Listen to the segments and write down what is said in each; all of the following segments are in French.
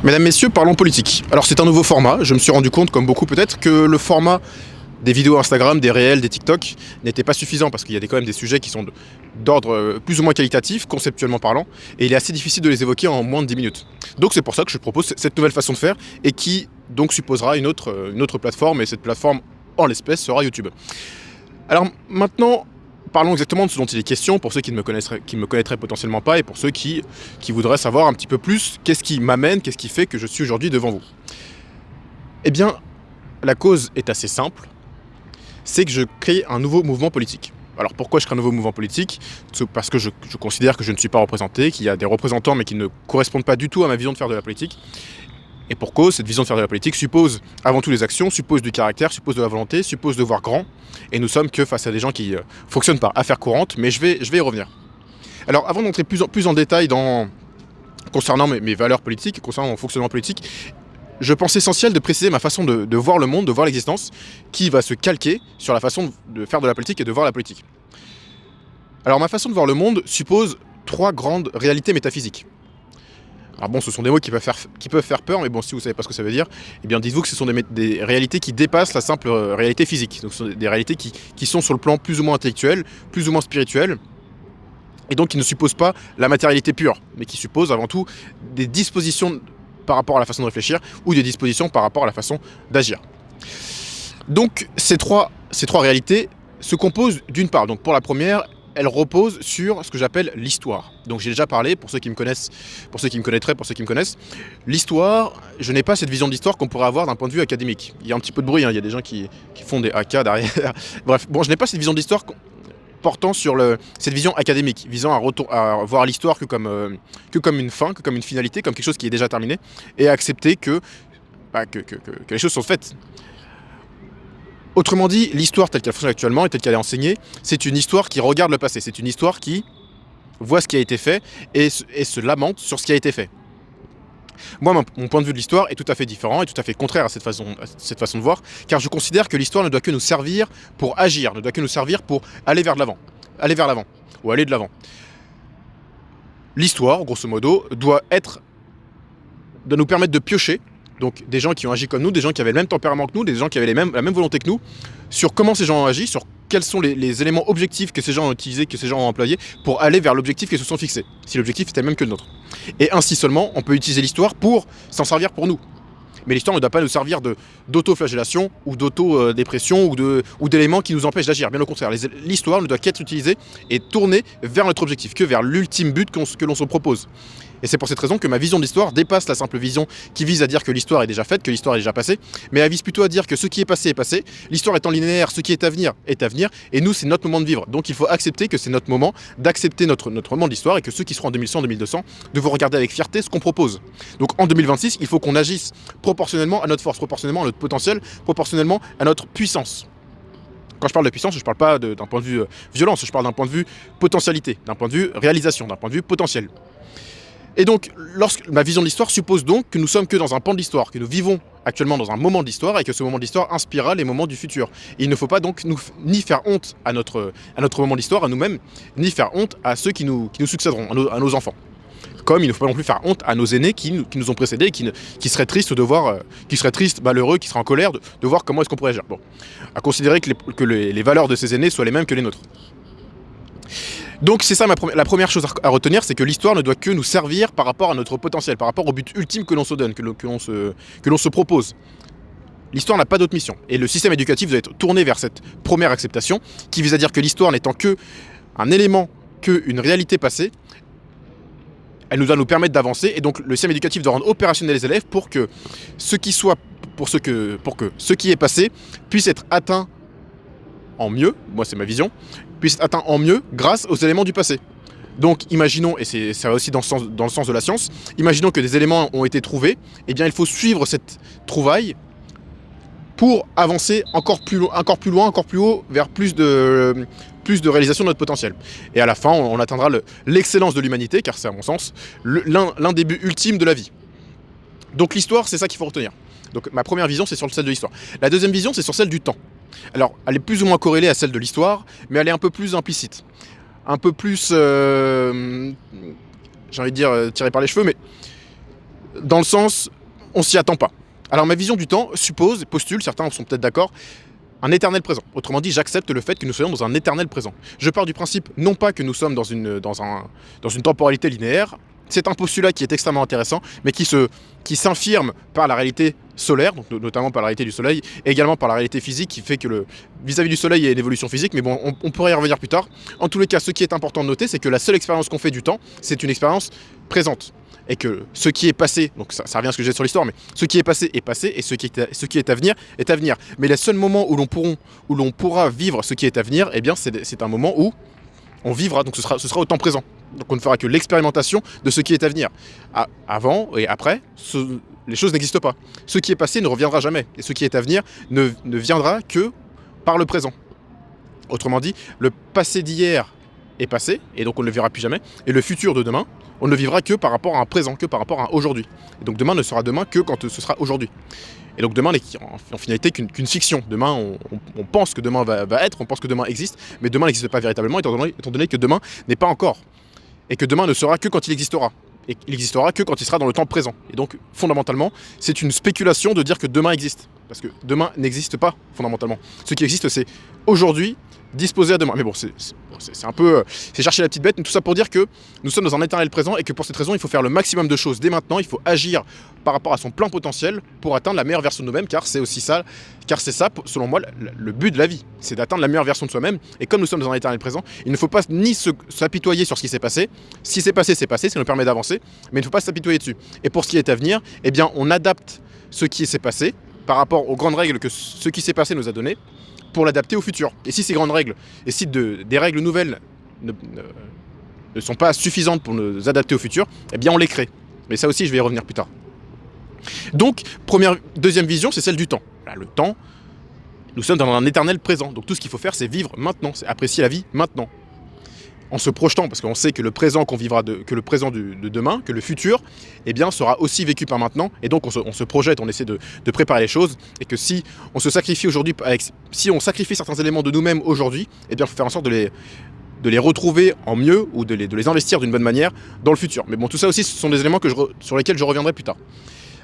Mesdames, Messieurs, parlons politique. Alors c'est un nouveau format, je me suis rendu compte, comme beaucoup peut-être, que le format des vidéos Instagram, des réels, des TikTok n'était pas suffisant parce qu'il y a quand même des sujets qui sont d'ordre plus ou moins qualitatif, conceptuellement parlant, et il est assez difficile de les évoquer en moins de 10 minutes. Donc c'est pour ça que je propose cette nouvelle façon de faire et qui donc supposera une autre plateforme, et cette plateforme en l'espèce sera YouTube. Alors maintenant, parlons exactement de ce dont il est question pour ceux qui ne me connaîtraient potentiellement pas et pour ceux qui voudraient savoir un petit peu plus qu'est-ce qui m'amène, qu'est-ce qui fait que je suis aujourd'hui devant vous. Eh bien, la cause est assez simple, c'est que je crée un nouveau mouvement politique. Alors pourquoi je crée un nouveau mouvement politique? Parce que je considère que je ne suis pas représenté, qu'il y a des représentants mais qui ne correspondent pas du tout à ma vision de faire de la politique. Et pour cause, cette vision de faire de la politique suppose avant tout des actions, suppose du caractère, suppose de la volonté, suppose de voir grand. Et nous sommes que face à des gens qui fonctionnent par affaire courante, mais je vais y revenir. Alors avant d'entrer plus en détail concernant mes valeurs politiques, concernant mon fonctionnement politique, je pense essentiel de préciser ma façon de voir le monde, de voir l'existence, qui va se calquer sur la façon de faire de la politique et de voir la politique. Alors ma façon de voir le monde suppose 3 grandes réalités métaphysiques. Alors bon, ce sont des mots qui peuvent faire peur, mais bon, si vous ne savez pas ce que ça veut dire, eh bien dites-vous que ce sont des réalités qui dépassent la simple réalité physique. Donc ce sont des réalités qui sont sur le plan plus ou moins intellectuel, plus ou moins spirituel, et donc qui ne supposent pas la matérialité pure, mais qui supposent avant tout des dispositions par rapport à la façon de réfléchir, ou des dispositions par rapport à la façon d'agir. Donc ces trois réalités se composent d'une part, donc pour la première, elle repose sur ce que j'appelle l'histoire. Donc j'ai déjà parlé, pour ceux qui me connaissent, pour ceux qui me connaîtraient, pour ceux qui me connaissent, l'histoire, je n'ai pas cette vision de l'histoire qu'on pourrait avoir d'un point de vue académique. Il y a un petit peu de bruit, hein, il y a des gens qui font des AK derrière. Bref, bon, je n'ai pas cette vision de l'histoire portant sur cette vision académique, visant à voir l'histoire que comme une fin, que comme une finalité, comme quelque chose qui est déjà terminé, et à accepter que les choses sont faites. Autrement dit, l'histoire telle qu'elle fonctionne actuellement et telle qu'elle est enseignée, c'est une histoire qui regarde le passé, c'est une histoire qui voit ce qui a été fait et se lamente sur ce qui a été fait. Moi, mon point de vue de l'histoire est tout à fait différent et tout à fait contraire à cette façon de voir, car je considère que l'histoire ne doit que nous servir pour agir, ne doit que nous servir pour aller vers l'avant, ou aller de l'avant. L'histoire, grosso modo, doit nous permettre de piocher, donc des gens qui ont agi comme nous, des gens qui avaient le même tempérament que nous, des gens qui avaient la même volonté que nous, sur comment ces gens ont agi, sur quels sont les éléments objectifs que ces gens ont utilisés, que ces gens ont employés, pour aller vers l'objectif qu'ils se sont fixés, si l'objectif était le même que le nôtre. Et ainsi seulement, on peut utiliser l'histoire pour s'en servir pour nous. Mais l'histoire ne doit pas nous servir d'auto-flagellation ou d'auto-dépression ou d'éléments qui nous empêchent d'agir. Bien au contraire, l'histoire ne doit qu'être utilisée et tournée vers notre objectif, que vers l'ultime but que l'on se propose. Et c'est pour cette raison que ma vision de l'histoire dépasse la simple vision qui vise à dire que l'histoire est déjà faite, que l'histoire est déjà passée, mais elle vise plutôt à dire que ce qui est passé est passé, l'histoire étant linéaire, ce qui est à venir, et nous c'est notre moment de vivre. Donc il faut accepter que c'est notre moment, d'accepter notre moment de l'histoire, et que ceux qui seront en 2100, 2200 devront regarder avec fierté ce qu'on propose. Donc en 2026, il faut qu'on agisse proportionnellement à notre force, proportionnellement à notre potentiel, proportionnellement à notre puissance. Quand je parle de puissance, je ne parle pas d'un point de vue violence, je parle d'un point de vue potentialité, d'un point de vue réalisation, d'un point de vue potentiel. Et donc, ma vision de l'histoire suppose donc que nous sommes que dans un pan de l'histoire, que nous vivons actuellement dans un moment de l'histoire et que ce moment de l'histoire inspirera les moments du futur. Et il ne faut pas donc ni faire honte à notre moment de l'histoire, à nous-mêmes, ni faire honte à ceux qui nous succéderont, à nos enfants. Comme il ne faut pas non plus faire honte à nos aînés qui nous ont précédés et qui seraient tristes de voir, malheureux, qui seraient en colère de voir comment est-ce qu'on pourrait agir. Bon, à considérer que les valeurs de ces aînés soient les mêmes que les nôtres. Donc c'est ça la première chose à retenir, c'est que l'histoire ne doit que nous servir par rapport à notre potentiel, par rapport au but ultime que l'on se donne, que l'on se propose. L'histoire n'a pas d'autre mission. Et le système éducatif doit être tourné vers cette première acceptation, qui vise à dire que l'histoire n'étant qu'un élément, qu'une réalité passée, elle doit nous permettre d'avancer. Et donc le système éducatif doit rendre opérationnel les élèves pour que ce qui est passé puisse être atteint en mieux, moi c'est ma vision, puisse être atteint en mieux grâce aux éléments du passé. Donc imaginons, et ça va aussi dans le sens de la science, imaginons que des éléments ont été trouvés, et bien il faut suivre cette trouvaille pour avancer encore plus loin, encore plus haut, vers plus de réalisation de notre potentiel. Et à la fin, on atteindra l'excellence de l'humanité, car c'est à mon sens l'un des buts ultimes de la vie. Donc l'histoire, c'est ça qu'il faut retenir. Donc ma première vision, c'est sur celle de l'histoire. La deuxième vision, c'est sur celle du temps. Alors, elle est plus ou moins corrélée à celle de l'histoire, mais elle est un peu plus implicite. Un peu plus, j'ai envie de dire, tirée par les cheveux, mais dans le sens, on s'y attend pas. Alors ma vision du temps suppose, postule, certains sont peut-être d'accord, un éternel présent. Autrement dit, j'accepte le fait que nous soyons dans un éternel présent. Je pars du principe, non pas que nous sommes dans une temporalité linéaire, c'est un postulat qui est extrêmement intéressant, mais qui s'infirme par la réalité solaire, donc notamment par la réalité du Soleil, et également par la réalité physique qui fait que vis-à-vis du Soleil, il y a une évolution physique, mais bon, on pourrait y revenir plus tard. En tous les cas, ce qui est important de noter, c'est que la seule expérience qu'on fait du temps, c'est une expérience présente. Et que ce qui est passé, donc ça revient à ce que j'ai sur l'histoire, mais ce qui est passé, et ce qui est à venir est à venir. Mais le seul moment où l'on pourra vivre ce qui est à venir, eh bien c'est un moment où on vivra, donc ce sera au temps présent. Donc on ne fera que l'expérimentation de ce qui est à venir. Avant et après, les choses n'existent pas. Ce qui est passé ne reviendra jamais. Et ce qui est à venir ne viendra que par le présent. Autrement dit, le passé d'hier est passé, et donc on ne le verra plus jamais. Et le futur de demain, on ne le vivra que par rapport à un présent, que par rapport à aujourd'hui. Et donc demain ne sera demain que quand ce sera aujourd'hui. Et donc demain n'est en finalité qu'une fiction. Demain, on pense que demain va être, on pense que demain existe, mais demain n'existe pas véritablement, étant donné que demain n'est pas encore. Et que demain ne sera que quand il existera. Et il existera que quand il sera dans le temps présent. Et donc, fondamentalement, c'est une spéculation de dire que demain existe. Parce que demain n'existe pas, fondamentalement. Ce qui existe, c'est aujourd'hui, disposé à demain. Mais bon, c'est un peu... c'est chercher la petite bête, mais tout ça pour dire que nous sommes dans un éternel présent et que pour cette raison, il faut faire le maximum de choses dès maintenant. Il faut agir par rapport à son plein potentiel pour atteindre la meilleure version de nous-mêmes, car c'est aussi ça, selon moi, le but de la vie. C'est d'atteindre la meilleure version de soi-même. Et comme nous sommes dans un éternel présent, il ne faut pas ni s'apitoyer sur ce qui s'est passé. Si c'est passé, c'est passé, ça nous permet d'avancer, mais il ne faut pas s'apitoyer dessus. Et pour ce qui est à venir, eh bien, on adapte ce qui s'est passé par rapport aux grandes règles que ce qui s'est passé nous a données, pour l'adapter au futur. Et si ces grandes règles, et si des règles nouvelles ne sont pas suffisantes pour nous adapter au futur, eh bien on les crée. Mais ça aussi, je vais y revenir plus tard. Donc, deuxième vision, c'est celle du temps. Là, le temps, nous sommes dans un éternel présent. Donc tout ce qu'il faut faire, c'est vivre maintenant, c'est apprécier la vie maintenant. En se projetant, parce qu'on sait que le présent qu'on vivra, que le présent de demain, que le futur, eh bien, sera aussi vécu par maintenant. Et donc, on se projette, on essaie de préparer les choses. Et que si on se sacrifie aujourd'hui, si on sacrifie certains éléments de nous-mêmes aujourd'hui, eh bien, il faut faire en sorte de les retrouver en mieux ou de les investir d'une bonne manière dans le futur. Mais bon, tout ça aussi, ce sont des éléments sur lesquels je reviendrai plus tard.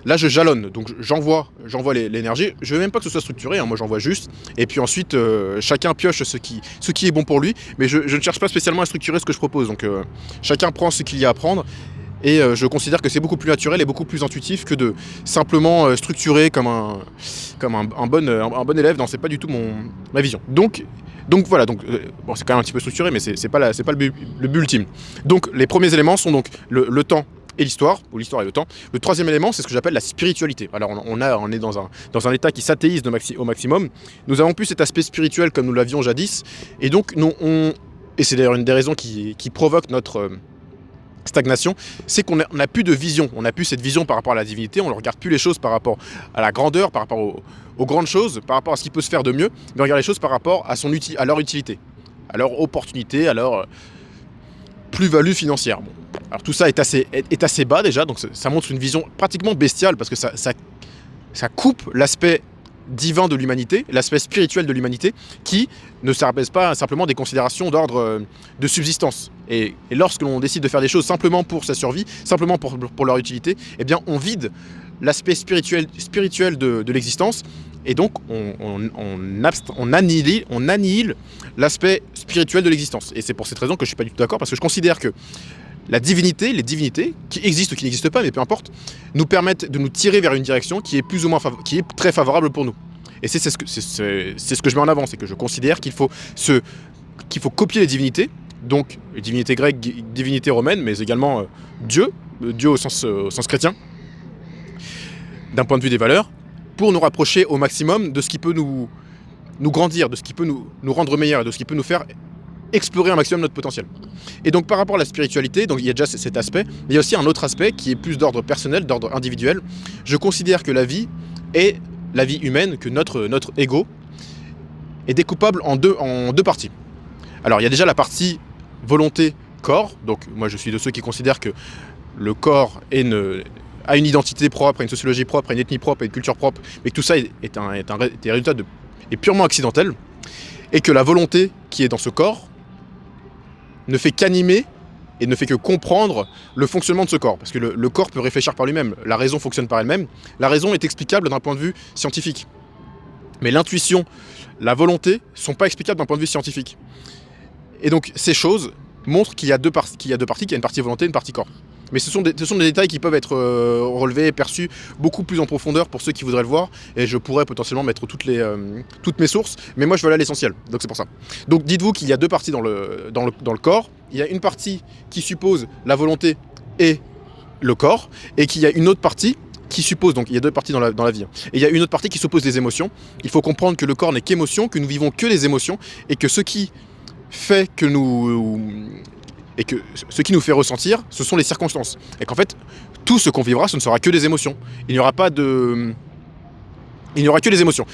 Là, je jalonne, donc j'envoie l'énergie. Je ne veux même pas que ce soit structuré, hein, moi j'envoie juste. Et puis ensuite, chacun pioche ce qui est bon pour lui. Mais je ne cherche pas spécialement à structurer ce que je propose. Donc chacun prend ce qu'il y a à prendre. Et je considère que c'est beaucoup plus naturel et beaucoup plus intuitif que de simplement structurer comme un bon élève. Non, c'est pas du tout ma vision. Donc voilà, bon, c'est quand même un petit peu structuré, mais c'est pas le but ultime. Donc les premiers éléments sont donc le temps et l'histoire, ou l'histoire et le temps. Le troisième élément, c'est ce que j'appelle la spiritualité. Alors on est dans un état qui s'athéise au maximum. Nous avons plus cet aspect spirituel comme nous l'avions jadis, et donc et c'est d'ailleurs une des raisons qui provoque notre stagnation, c'est qu'on n'a plus de vision. On n'a plus cette vision par rapport à la divinité, on ne regarde plus les choses par rapport à la grandeur, par rapport aux grandes choses, par rapport à ce qui peut se faire de mieux, mais on regarde les choses par rapport à leur utilité, à leur opportunité, à leur plus-value financière. Bon. Alors tout ça est assez bas déjà, donc ça montre une vision pratiquement bestiale, parce que ça coupe l'aspect divin de l'humanité, l'aspect spirituel de l'humanité, qui ne s'abaisse pas simplement des considérations d'ordre de subsistance. Et lorsque l'on décide de faire des choses simplement pour sa survie, simplement pour leur utilité, eh bien on vide l'aspect spirituel de l'existence, et donc on annihile l'aspect spirituel de l'existence. Et c'est pour cette raison que je ne suis pas du tout d'accord, parce que je considère que les divinités, qui existent ou qui n'existent pas, mais peu importe, nous permettent de nous tirer vers une direction qui est plus ou moins qui est très favorable pour nous. Et c'est ce que je mets en avant, c'est que je considère qu'il faut copier les divinités, donc les divinités grecques, divinités romaines, mais également Dieu au sens chrétien, d'un point de vue des valeurs, pour nous rapprocher au maximum de ce qui peut nous grandir, de ce qui peut nous rendre meilleurs, de ce qui peut nous faire explorer un maximum notre potentiel. Et donc par rapport à la spiritualité, donc il y a déjà cet aspect, mais il y a aussi un autre aspect qui est plus d'ordre personnel, d'ordre individuel. Je considère que la vie humaine, que notre ego est découpable en deux parties. Alors il y a déjà la partie volonté-corps, donc moi je suis de ceux qui considèrent que le corps a une identité propre, a une sociologie propre, a une ethnie propre, a une culture propre, mais que tout ça est résultat est purement accidentel, et que la volonté qui est dans ce corps ne fait qu'animer et ne fait que comprendre le fonctionnement de ce corps. Parce que le corps peut réfléchir par lui-même, la raison fonctionne par elle-même. La raison est explicable d'un point de vue scientifique. Mais l'intuition, la volonté ne sont pas explicables d'un point de vue scientifique. Et donc ces choses montrent qu'il y a deux parties, qu'il y a une partie volonté et une partie corps. Mais ce sont des détails qui peuvent être relevés, perçus beaucoup plus en profondeur pour ceux qui voudraient le voir. Et je pourrais potentiellement mettre toutes mes sources. Mais moi, je veux aller à l'essentiel. Donc c'est pour ça. Donc dites-vous qu'il y a deux parties dans le corps. Il y a une partie qui suppose la volonté et le corps. Et qu'il y a une autre partie qui suppose, donc il y a deux parties dans la vie. Et il y a une autre partie qui suppose les émotions. Il faut comprendre que le corps n'est qu'émotion, que nous vivons que les émotions. Et que ce qui fait que et que ce qui nous fait ressentir, ce sont les circonstances. Et qu'en fait, tout ce qu'on vivra, ce ne sera que des émotions. Il n'y aura que des émotions.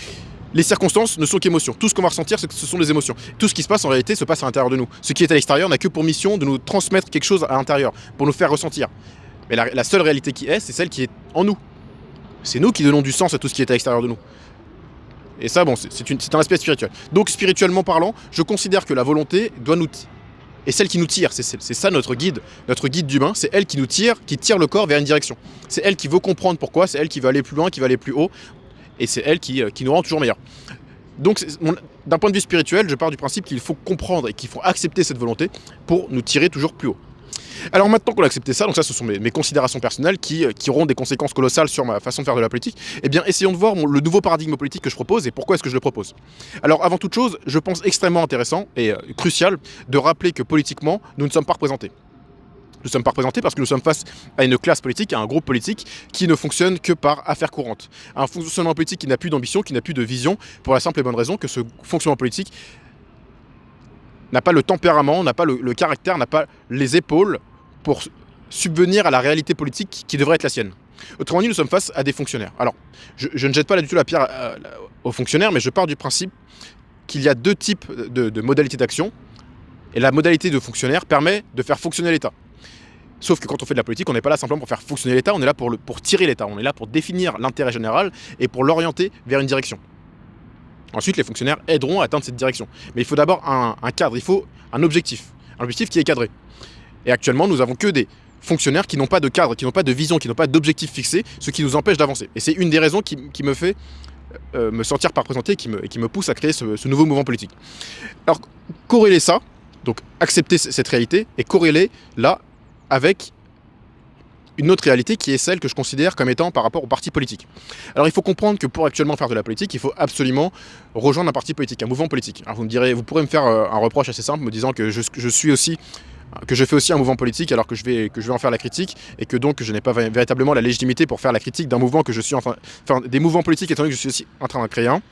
Les circonstances ne sont qu'émotions. Tout ce qu'on va ressentir, ce sont des émotions. Tout ce qui se passe, en réalité, se passe à l'intérieur de nous. Ce qui est à l'extérieur n'a que pour mission de nous transmettre quelque chose à l'intérieur, pour nous faire ressentir. Mais la seule réalité qui est, c'est celle qui est en nous. C'est nous qui donnons du sens à tout ce qui est à l'extérieur de nous. Et ça, bon, c'est un aspect spirituel. Donc, spirituellement parlant, je considère que la volonté doit nous... Et celle qui nous tire, c'est ça notre guide d'humain, c'est elle qui nous tire, qui tire le corps vers une direction. C'est elle qui veut comprendre pourquoi, c'est elle qui veut aller plus loin, qui veut aller plus haut, et c'est elle qui nous rend toujours meilleurs. Donc d'un point de vue spirituel, je pars du principe qu'il faut comprendre et qu'il faut accepter cette volonté pour nous tirer toujours plus haut. Alors maintenant qu'on a accepté ça, donc ça ce sont mes considérations personnelles qui auront des conséquences colossales sur ma façon de faire de la politique, eh bien essayons de voir le nouveau paradigme politique que je propose et pourquoi est-ce que je le propose. Alors avant toute chose, je pense extrêmement intéressant et crucial de rappeler que politiquement, nous ne sommes pas représentés. Nous ne sommes pas représentés parce que nous sommes face à une classe politique, à un groupe politique qui ne fonctionne que par affaire courante. Un fonctionnement politique qui n'a plus d'ambition, qui n'a plus de vision, pour la simple et bonne raison que ce fonctionnement politique n'a pas le tempérament, n'a pas le caractère, n'a pas les épaules pour subvenir à la réalité politique qui devrait être la sienne. Autrement dit, nous sommes face à des fonctionnaires. Alors, je ne jette pas du tout la pierre aux fonctionnaires, mais je pars du principe qu'il y a deux types de modalités d'action, et la modalité de fonctionnaire permet de faire fonctionner l'État. Sauf que quand on fait de la politique, on n'est pas là simplement pour faire fonctionner l'État, on est là pour tirer l'État, on est là pour définir l'intérêt général et pour l'orienter vers une direction. Ensuite, les fonctionnaires aideront à atteindre cette direction. Mais il faut d'abord un cadre, il faut un objectif qui est cadré. Et actuellement, nous avons que des fonctionnaires qui n'ont pas de cadre, qui n'ont pas de vision, qui n'ont pas d'objectif fixé, ce qui nous empêche d'avancer. Et c'est une des raisons qui me fait me sentir pas représenté et qui me pousse à créer ce nouveau mouvement politique. Alors, corréler ça, donc accepter cette réalité, et corréler là avec une autre réalité qui est celle que je considère comme étant par rapport aux partis politiques. Alors il faut comprendre que pour actuellement faire de la politique, il faut absolument rejoindre un parti politique, un mouvement politique. Alors vous pourrez me faire un reproche assez simple me disant que je fais aussi un mouvement politique alors que je vais en faire la critique et que donc je n'ai pas véritablement la légitimité pour faire la critique d'un mouvement que je suis des mouvements politiques étant donné que je suis aussi en train d'en créer un.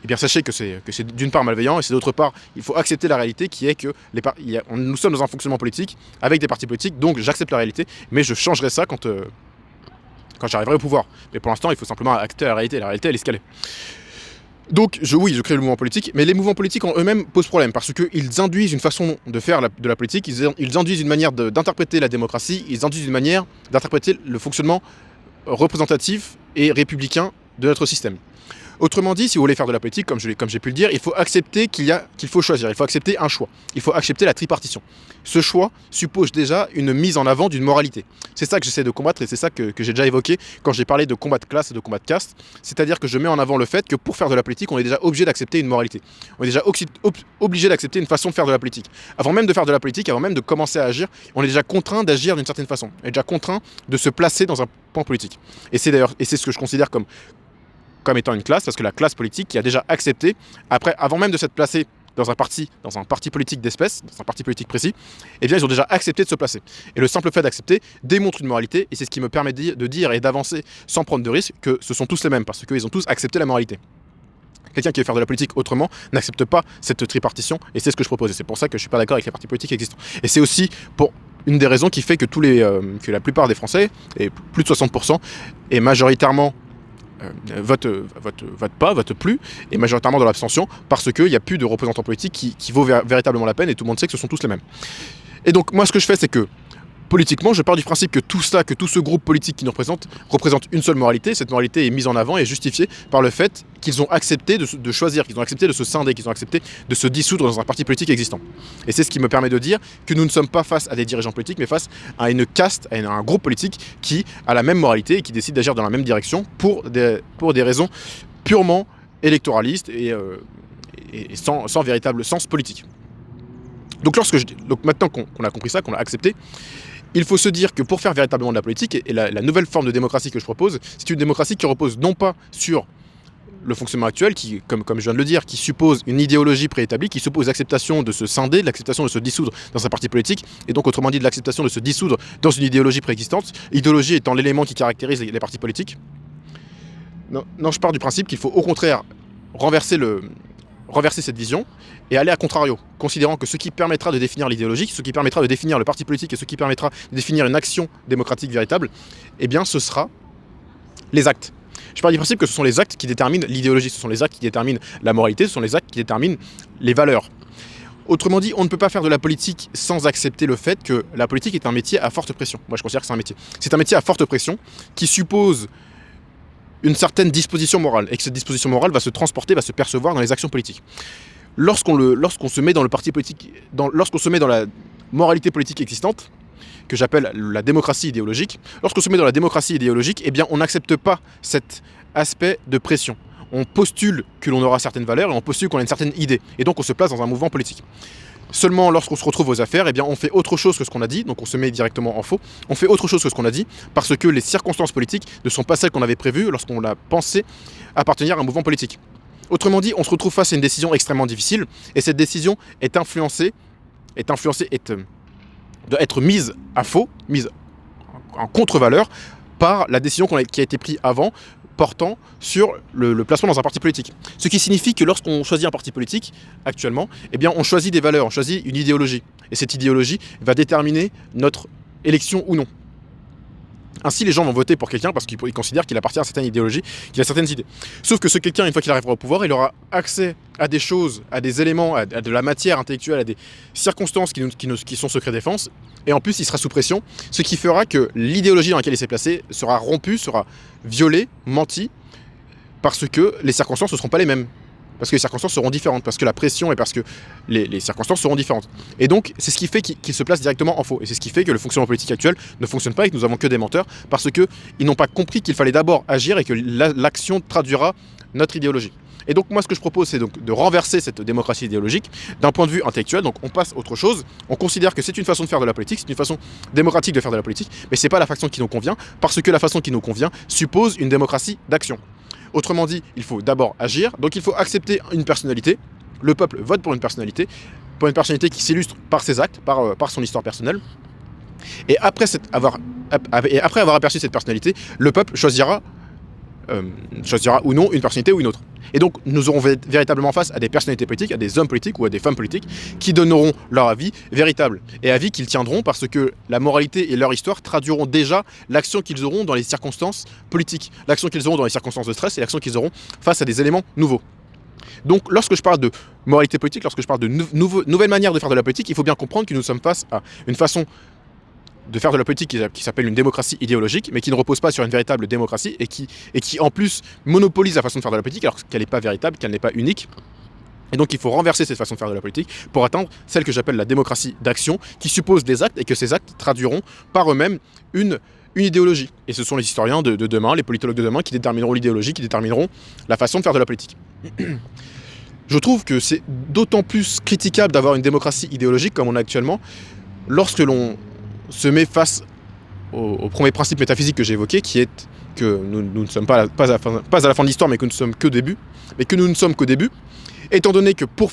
Eh bien sachez que c'est d'une part malveillant et c'est d'autre part il faut accepter la réalité qui est que nous sommes dans un fonctionnement politique avec des partis politiques, donc j'accepte la réalité, mais je changerai ça quand j'arriverai au pouvoir. Mais pour l'instant il faut simplement accepter la réalité elle est ce qu'elle est. Donc, je crée le mouvement politique, mais les mouvements politiques en eux-mêmes posent problème parce qu'ils induisent une façon de faire de la politique, ils induisent une manière d'interpréter la démocratie, ils induisent une manière d'interpréter le fonctionnement représentatif et républicain de notre système. Autrement dit, si vous voulez faire de la politique, comme j'ai pu le dire, il faut accepter qu'il faut choisir, il faut accepter un choix, il faut accepter la tripartition. Ce choix suppose déjà une mise en avant d'une moralité. C'est ça que j'essaie de combattre et c'est ça que j'ai déjà évoqué quand j'ai parlé de combat de classe et de combat de caste. C'est-à-dire que je mets en avant le fait que pour faire de la politique, on est déjà obligé d'accepter une moralité. On est déjà obligé d'accepter une façon de faire de la politique. Avant même de faire de la politique, avant même de commencer à agir, on est déjà contraint d'agir d'une certaine façon. On est déjà contraint de se placer dans un point politique. Et c'est ce que je considère comme étant une classe, parce que la classe politique qui a déjà accepté, avant même de s'être placée dans un parti politique d'espèce, dans un parti politique précis, eh bien ils ont déjà accepté de se placer. Et le simple fait d'accepter démontre une moralité, et c'est ce qui me permet de dire et d'avancer sans prendre de risque que ce sont tous les mêmes, parce qu'ils ont tous accepté la moralité. Quelqu'un qui veut faire de la politique autrement n'accepte pas cette tripartition, et c'est ce que je propose. Et c'est pour ça que je suis pas d'accord avec les partis politiques existants. Et c'est aussi pour une des raisons qui fait que que la plupart des Français, et plus de 60%, est majoritairement vote plus, et majoritairement dans l'abstention, parce qu'il n'y a plus de représentants politiques qui vaut véritablement la peine, et tout le monde sait que ce sont tous les mêmes. Et donc moi ce que je fais, c'est que Politiquement, je pars du principe que tout ça, que tout ce groupe politique qui nous représente une seule moralité. Cette moralité est mise en avant et justifiée par le fait qu'ils ont accepté de choisir, qu'ils ont accepté de se scinder, qu'ils ont accepté de se dissoudre dans un parti politique existant. Et c'est ce qui me permet de dire que nous ne sommes pas face à des dirigeants politiques, mais face à une caste, à un groupe politique qui a la même moralité et qui décide d'agir dans la même direction pour des raisons purement électoralistes et sans véritable sens politique. Donc maintenant qu'on a compris ça, qu'on a accepté, il faut se dire que pour faire véritablement de la politique, et la nouvelle forme de démocratie que je propose, c'est une démocratie qui repose non pas sur le fonctionnement actuel, qui, comme je viens de le dire, qui suppose une idéologie préétablie, qui suppose l'acceptation de se scinder, l'acceptation de se dissoudre dans un parti politique, et donc autrement dit de l'acceptation de se dissoudre dans une idéologie préexistante, idéologie étant l'élément qui caractérise les partis politiques. Non, je pars du principe qu'il faut au contraire renverser cette vision et aller à contrario, considérant que ce qui permettra de définir l'idéologie, ce qui permettra de définir le parti politique et ce qui permettra de définir une action démocratique véritable, eh bien ce sera les actes. Je pars du principe que ce sont les actes qui déterminent l'idéologie, ce sont les actes qui déterminent la moralité, ce sont les actes qui déterminent les valeurs. Autrement dit, on ne peut pas faire de la politique sans accepter le fait que la politique est un métier à forte pression. Moi je considère que c'est un métier. C'est un métier à forte pression qui suppose une certaine disposition morale, et que cette disposition morale va se transporter, va se percevoir dans les actions politiques. Lorsqu'on se met dans le parti politique, lorsqu'on se met dans la moralité politique existante, que j'appelle la démocratie idéologique, lorsqu'on se met dans la démocratie idéologique, eh bien on n'accepte pas cet aspect de pression. On postule que l'on aura certaines valeurs et on postule qu'on a une certaine idée. Et donc on se place dans un mouvement politique. Seulement lorsqu'on se retrouve aux affaires, eh bien on fait autre chose que ce qu'on a dit, donc on se met directement en faux. On fait autre chose que ce qu'on a dit parce que les circonstances politiques ne sont pas celles qu'on avait prévues lorsqu'on a pensé appartenir à un mouvement politique. Autrement dit, on se retrouve face à une décision extrêmement difficile et cette décision doit être mise à faux, mise en contre-valeur par la décision qui a été prise avant, portant sur le placement dans un parti politique. Ce qui signifie que lorsqu'on choisit un parti politique, actuellement, eh bien on choisit des valeurs, on choisit une idéologie. Et cette idéologie va déterminer notre élection ou non. Ainsi, les gens vont voter pour quelqu'un parce qu'ils considèrent qu'il appartient à certaines idéologies, qu'il a certaines idées. Sauf que ce quelqu'un, une fois qu'il arrivera au pouvoir, il aura accès à des choses, à des éléments, à de la matière intellectuelle, à des circonstances qui sont secret défense. Et en plus, il sera sous pression, ce qui fera que l'idéologie dans laquelle il s'est placé sera rompue, sera violée, mentie, parce que les circonstances ne seront pas les mêmes. Parce que les circonstances seront différentes, parce que la pression et parce que les circonstances seront différentes. Et donc, c'est ce qui fait qu'il se place directement en faux. Et c'est ce qui fait que le fonctionnement politique actuel ne fonctionne pas et que nous avons que des menteurs, parce qu'ils n'ont pas compris qu'il fallait d'abord agir et que l'action traduira notre idéologie. Et donc, moi, ce que je propose, c'est donc de renverser cette démocratie idéologique d'un point de vue intellectuel. Donc, on passe à autre chose. On considère que c'est une façon de faire de la politique, c'est une façon démocratique de faire de la politique, mais c'est pas la façon qui nous convient, parce que la façon qui nous convient suppose une démocratie d'action. Autrement dit, il faut d'abord agir, donc il faut accepter une personnalité. Le peuple vote pour une personnalité qui s'illustre par ses actes, par son histoire personnelle. Et après avoir aperçu cette personnalité, le peuple choisira ou non une personnalité ou une autre. Et donc nous aurons véritablement face à des personnalités politiques, à des hommes politiques ou à des femmes politiques qui donneront leur avis véritable. Et avis qu'ils tiendront parce que la moralité et leur histoire traduiront déjà l'action qu'ils auront dans les circonstances politiques, l'action qu'ils auront dans les circonstances de stress et l'action qu'ils auront face à des éléments nouveaux. Donc lorsque je parle de moralité politique, lorsque je parle de nouvelles manières de faire de la politique, il faut bien comprendre que nous sommes face à une façon de faire de la politique qui s'appelle une démocratie idéologique, mais qui ne repose pas sur une véritable démocratie et qui en plus monopolise la façon de faire de la politique alors qu'elle n'est pas véritable, qu'elle n'est pas unique. Et donc il faut renverser cette façon de faire de la politique pour atteindre celle que j'appelle la démocratie d'action, qui suppose des actes et que ces actes traduiront par eux-mêmes une idéologie. Et ce sont les historiens de demain, les politologues de demain qui détermineront l'idéologie, qui détermineront la façon de faire de la politique. Je trouve que c'est d'autant plus critiquable d'avoir une démocratie idéologique comme on a actuellement lorsque l'on se met face au premier principe métaphysique que j'ai évoqué, qui est que nous ne sommes pas à la fin de l'histoire, mais que nous ne sommes qu'au début, étant donné que pour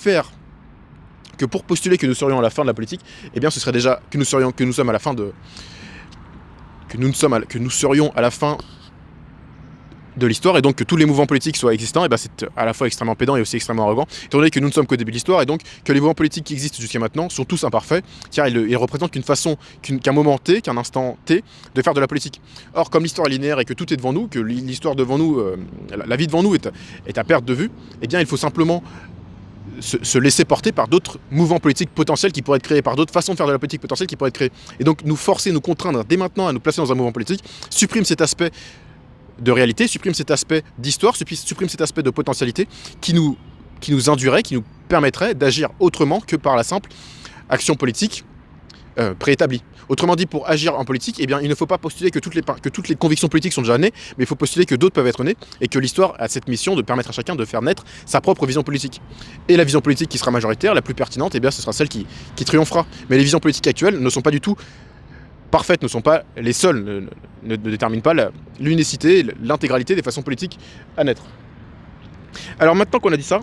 postuler que nous serions à la fin de la politique, eh bien ce serait déjà que nous serions à la fin de l'histoire, et donc que tous les mouvements politiques soient existants, et ben c'est à la fois extrêmement pédant et aussi extrêmement arrogant, étant donné que nous ne sommes qu'au début de l'histoire, et donc que les mouvements politiques qui existent jusqu'à maintenant sont tous imparfaits, car ils représentent qu'un moment T, qu'un instant T, de faire de la politique. Or, comme l'histoire est linéaire et que tout est devant nous, que l'histoire devant nous, la vie devant nous est à perte de vue, eh bien il faut simplement se laisser porter par d'autres mouvements politiques potentiels qui pourraient être créés, par d'autres façons de faire de la politique potentielle qui pourraient être créées. Et donc nous forcer, nous contraindre dès maintenant à nous placer dans un mouvement politique, supprime cet aspect de réalité, supprime cet aspect d'histoire, supprime cet aspect de potentialité qui nous induirait, qui nous permettrait d'agir autrement que par la simple action politique préétablie. Autrement dit, pour agir en politique, eh bien, il ne faut pas postuler que toutes les convictions politiques sont déjà nées, mais il faut postuler que d'autres peuvent être nées, et que l'histoire a cette mission de permettre à chacun de faire naître sa propre vision politique. Et la vision politique qui sera majoritaire, la plus pertinente, eh bien, ce sera celle qui triomphera. Mais les visions politiques actuelles ne sont pas du tout parfaites, ne sont pas les seules, ne déterminent pas l'unicité, l'intégralité des façons politiques à naître. Alors maintenant qu'on a dit ça,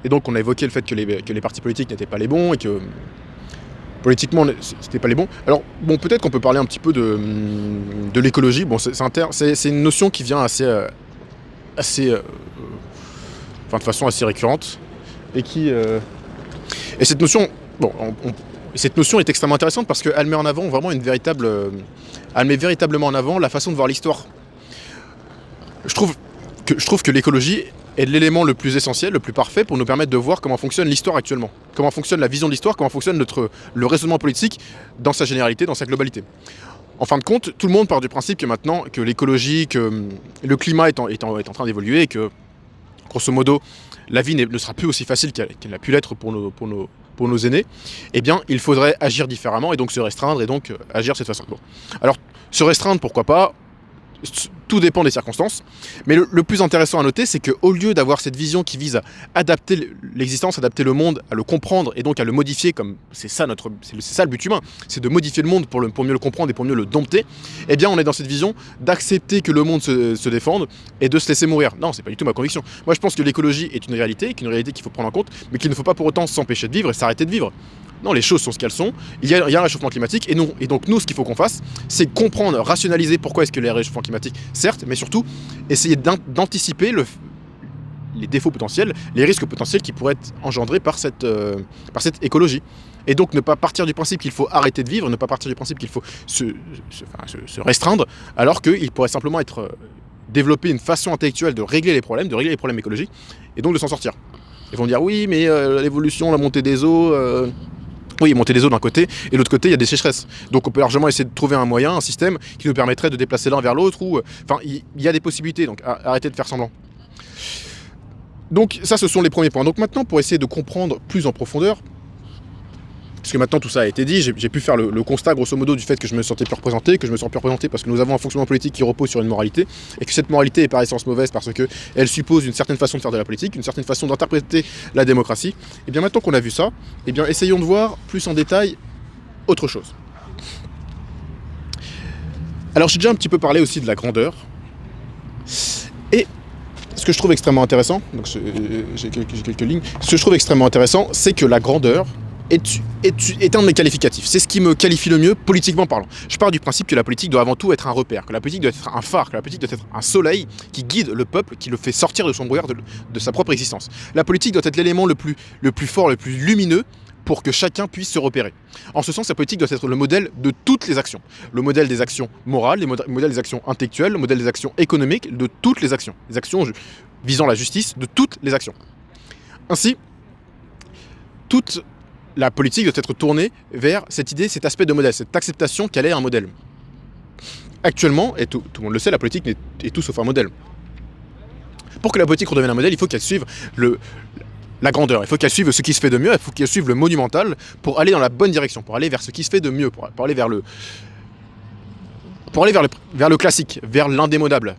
et donc on a évoqué le fait que les partis politiques n'étaient pas les bons, et que politiquement, c'était pas les bons. Alors, bon, peut-être qu'on peut parler un petit peu de l'écologie. Bon, c'est une notion qui vient de façon assez récurrente. Et cette notion, bon, cette notion est extrêmement intéressante parce qu'elle met en avant vraiment elle met véritablement en avant la façon de voir l'histoire. Je trouve que l'écologie est l'élément le plus essentiel, le plus parfait pour nous permettre de voir comment fonctionne l'histoire actuellement. Comment fonctionne la vision de l'histoire, comment fonctionne le raisonnement politique dans sa généralité, dans sa globalité. En fin de compte, tout le monde part du principe que maintenant, que l'écologie, que le climat est en train d'évoluer et que, grosso modo, la vie ne sera plus aussi facile qu'elle a pu l'être pour nos aînés, eh bien, il faudrait agir différemment et donc se restreindre et donc agir de cette façon. Bon. Alors, se restreindre, pourquoi pas ? Tout dépend des circonstances, mais le plus intéressant à noter, c'est qu'au lieu d'avoir cette vision qui vise à adapter l'existence, adapter le monde, à le comprendre et donc à le modifier, comme c'est ça le but humain, c'est de modifier le monde pour mieux le comprendre et pour mieux le dompter, eh bien on est dans cette vision d'accepter que le monde se défende et de se laisser mourir. Non, c'est pas du tout ma conviction. Moi je pense que l'écologie est une réalité qu'il faut prendre en compte, mais qu'il ne faut pas pour autant s'empêcher de vivre et s'arrêter de vivre. Non, les choses sont ce qu'elles sont. Il y a un réchauffement climatique et donc nous, ce qu'il faut qu'on fasse, c'est comprendre, rationaliser pourquoi est-ce que les réchauffements climatiques, certes, mais surtout essayer d'anticiper les défauts potentiels, les risques potentiels qui pourraient être engendrés par cette écologie. Et donc ne pas partir du principe qu'il faut arrêter de vivre, ne pas partir du principe qu'il faut se restreindre, alors qu'il pourrait simplement être développer une façon intellectuelle de régler les problèmes écologiques, et donc de s'en sortir. Ils vont dire oui, mais l'évolution, la montée des eaux... Oui, monter des eaux d'un côté, et de l'autre côté, il y a des sécheresses. Donc on peut largement essayer de trouver un moyen, un système qui nous permettrait de déplacer l'un vers l'autre, ou... Enfin, il y a des possibilités, donc arrêtez de faire semblant. Donc ça, ce sont les premiers points. Donc maintenant, pour essayer de comprendre plus en profondeur, parce que maintenant tout ça a été dit, j'ai pu faire le constat grosso modo du fait que je me sentais plus représenté, que je me sens plus représenté parce que nous avons un fonctionnement politique qui repose sur une moralité, et que cette moralité est par essence mauvaise parce qu'elle suppose une certaine façon de faire de la politique, une certaine façon d'interpréter la démocratie. Et bien maintenant qu'on a vu ça, eh bien essayons de voir plus en détail autre chose. Alors j'ai déjà un petit peu parlé aussi de la grandeur, et ce que je trouve extrêmement intéressant, donc j'ai quelques lignes, ce que je trouve extrêmement intéressant, c'est que la grandeur est un de mes qualificatifs. C'est ce qui me qualifie le mieux, politiquement parlant. Je pars du principe que la politique doit avant tout être un repère, que la politique doit être un phare, que la politique doit être un soleil qui guide le peuple, qui le fait sortir de son brouillard de sa propre existence. La politique doit être l'élément le plus fort, le plus lumineux, pour que chacun puisse se repérer. En ce sens, la politique doit être le modèle de toutes les actions. Le modèle des actions morales, le modèle des actions intellectuelles, le modèle des actions économiques, de toutes les actions. Les actions visant la justice, de toutes les actions. Ainsi, toute la politique doit être tournée vers cette idée, cet aspect de modèle, cette acceptation qu'elle est un modèle. Actuellement, et tout le monde le sait, la politique est tout sauf un modèle. Pour que la politique redevienne un modèle, il faut qu'elle suive la grandeur, il faut qu'elle suive ce qui se fait de mieux, il faut qu'elle suive le monumental pour aller dans la bonne direction, pour aller vers ce qui se fait de mieux, pour aller vers le classique, vers l'indémodable.